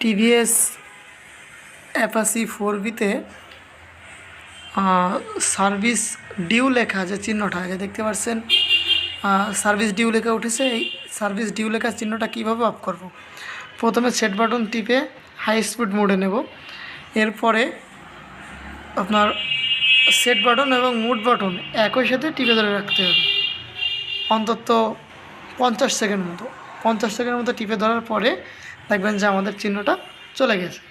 TVS Apache 4V-তে service due লেখা যে চিহ্নটা যে দেখতে পাচ্ছেন, সার্ভিস ডিউ লেখা উঠেছে। এই সার্ভিস ডিউ লেখা চিহ্নটা কীভাবে অফ করব। প্রথমে সেট বাটন টিপে হাই স্পিড মোডে নেব। এরপরে আপনার সেট বাটন এবং মুড বাটন একই সাথে টিপে ধরে রাখতে হবে অন্তত 50 সেকেন্ড মতো। 50 সেকেন্ডের মতো টিপে ধরার পরে দেখবেন যে আমাদের চিহ্নটা চলে গেছে।